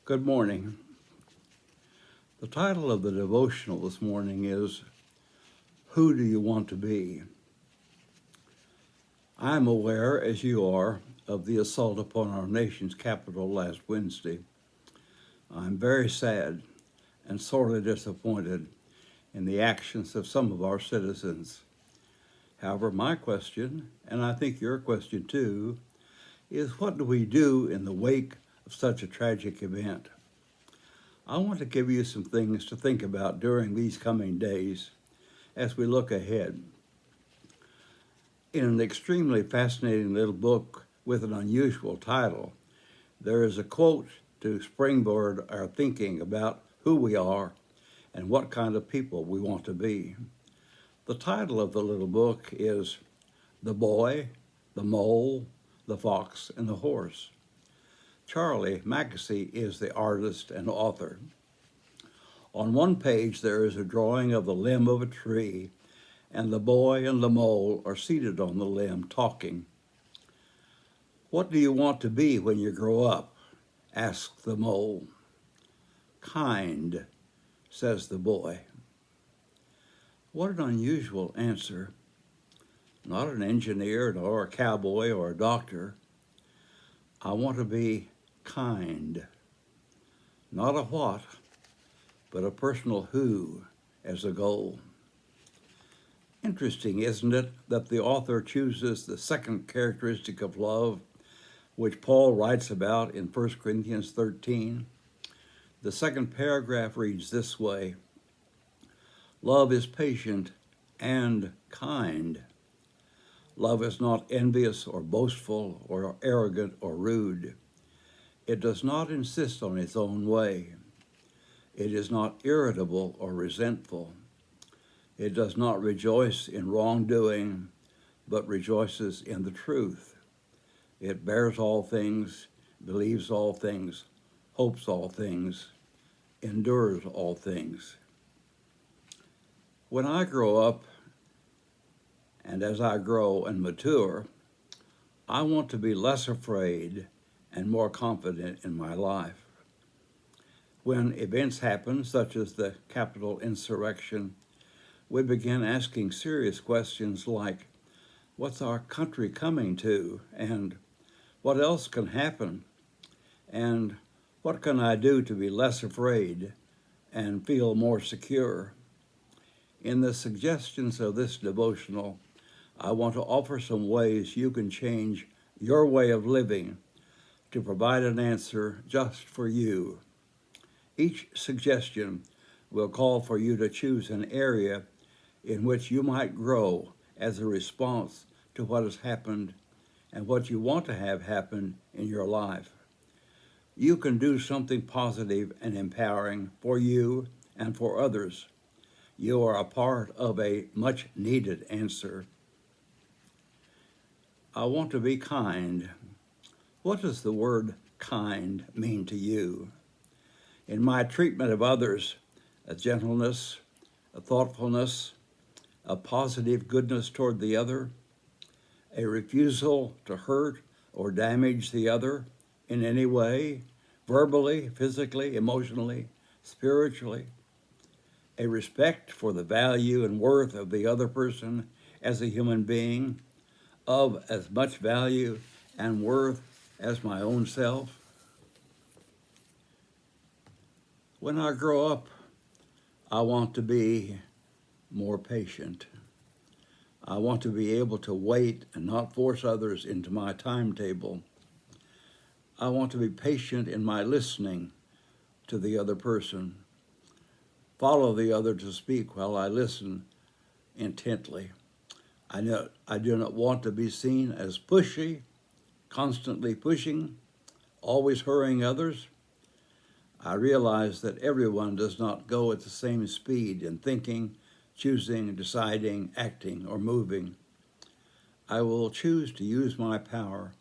Good morning. The title of the devotional this morning is Who Do You Want to Be? I'm aware, as you are, of the assault upon our nation's capital last Wednesday. I'm very sad and sorely disappointed in the actions of some of our citizens. However, my question, and I think your question too, is what do we do in the wake of such a tragic event? I want to give you some things to think about during these coming days as we look ahead. In an extremely fascinating little book with an unusual title, there is a quote to springboard our thinking about who we are and what kind of people we want to be. The title of the little book is The Boy, the Mole, the Fox, and the Horse. Charlie Mackesy is the artist and author. On one page there is a drawing of the limb of a tree, and the boy and the mole are seated on the limb talking. "What do you want to be when you grow up?" asks the mole. "Kind," says the boy. What an unusual answer. Not an engineer nor a cowboy or a doctor. I want to be kind. Not a what, but a personal who as a goal. Interesting, isn't it, that the author chooses the second characteristic of love, which Paul writes about in 1 Corinthians 13? The second paragraph reads this way: Love is patient and kind. Love is not envious or boastful or arrogant or rude. It does not insist on its own way. It is not irritable or resentful. It does not rejoice in wrongdoing, but rejoices in the truth. It bears all things, believes all things, hopes all things, endures all things. When I grow up, and as I grow and mature, I want to be less afraid and more confident in my life. When events happen, such as the Capitol insurrection, we begin asking serious questions like, what's our country coming to? And what else can happen? And what can I do to be less afraid and feel more secure? In the suggestions of this devotional, I want to offer some ways you can change your way of living to provide an answer just for you. Each suggestion will call for you to choose an area in which you might grow as a response to what has happened and what you want to have happen in your life. You can do something positive and empowering for you and for others. You are a part of a much needed answer. I want to be kind. What does the word kind mean to you? In my treatment of others, a gentleness, a thoughtfulness, a positive goodness toward the other, a refusal to hurt or damage the other in any way, verbally, physically, emotionally, spiritually, a respect for the value and worth of the other person as a human being, of as much value and worth as my own self. When I grow up, I want to be more patient. I want to be able to wait and not force others into my timetable. I want to be patient in my listening to the other person. Follow the other to speak while I listen intently. I do not want to be seen as pushy, constantly pushing, always hurrying others. I realize that everyone does not go at the same speed in thinking, choosing, deciding, acting, or moving. I will choose to use my power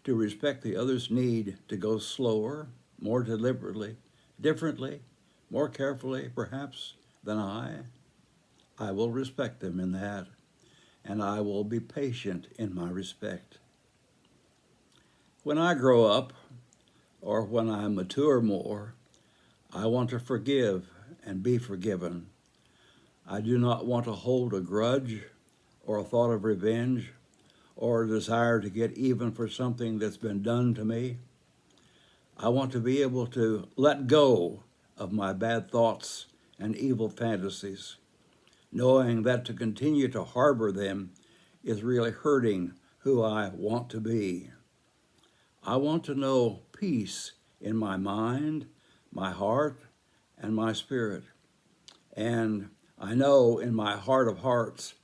to respect the other's need to go slower, more deliberately, differently, more carefully, perhaps, than I. I will respect them in that, and I will be patient in my respect. When I grow up, or when I mature more, I want to forgive and be forgiven. I do not want to hold a grudge or a thought of revenge or a desire to get even for something that's been done to me. I want to be able to let go of my bad thoughts and evil fantasies, knowing that to continue to harbor them is really hurting who I want to be. I want to know peace in my mind, my heart, and my spirit. And I know in my heart of hearts,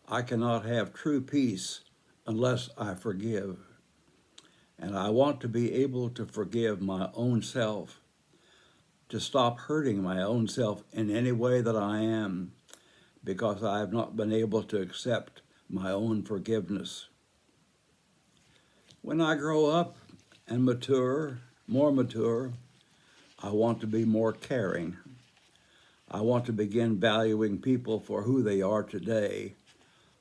I cannot have true peace unless I forgive. And I want to be able to forgive my own self, to stop hurting my own self in any way that I am, because I have not been able to accept my own forgiveness. When I grow up and mature, more mature, I want to be more caring. I want to begin valuing people for who they are today,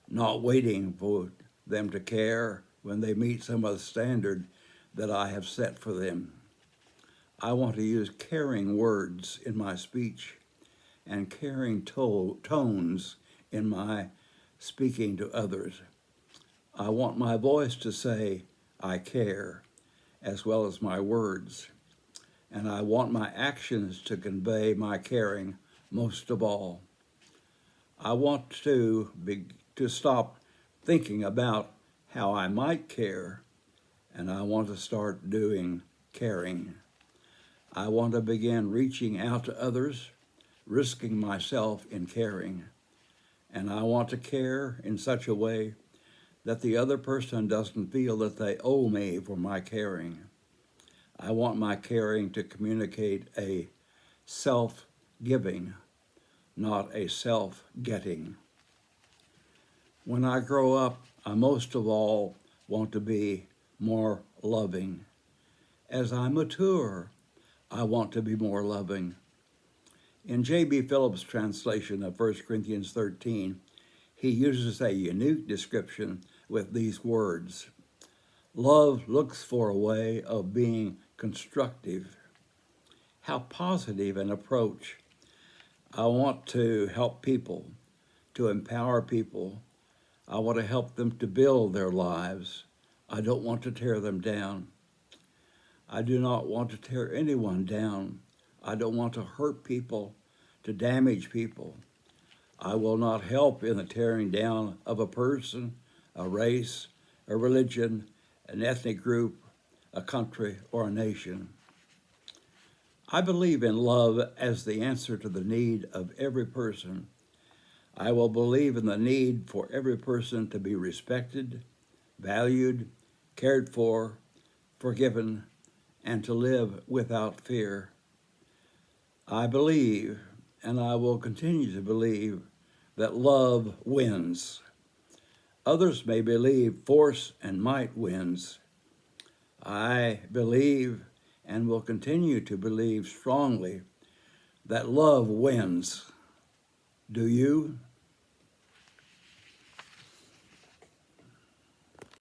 not waiting for them to care when they meet some of the standard that I have set for them. I want to use caring words in my speech and caring tones in my speaking to others. I want my voice to say, I care, as well as my words. And I want my actions to convey my caring most of all. I want to stop thinking about how I might care, and I want to start doing caring. I want to begin reaching out to others, risking myself in caring. And I want to care in such a way that the other person doesn't feel that they owe me for my caring. I want my caring to communicate a self-giving, not a self-getting. When I grow up, I most of all want to be more loving. As I mature, I want to be more loving. In J.B. Phillips' translation of 1 Corinthians 13, he uses a unique description with these words. Love looks for a way of being constructive. How positive an approach. I want to help people, to empower people. I want to help them to build their lives. I don't want to tear them down. I do not want to tear anyone down. I don't want to hurt people, to damage people. I will not help in the tearing down of a person, a race, a religion, an ethnic group, a country, or a nation. I believe in love as the answer to the need of every person. I will believe in the need for every person to be respected, valued, cared for, forgiven, and to live without fear. I believe, and I will continue to believe, that love wins. Others may believe force and might wins. I believe and will continue to believe strongly that love wins. Do you?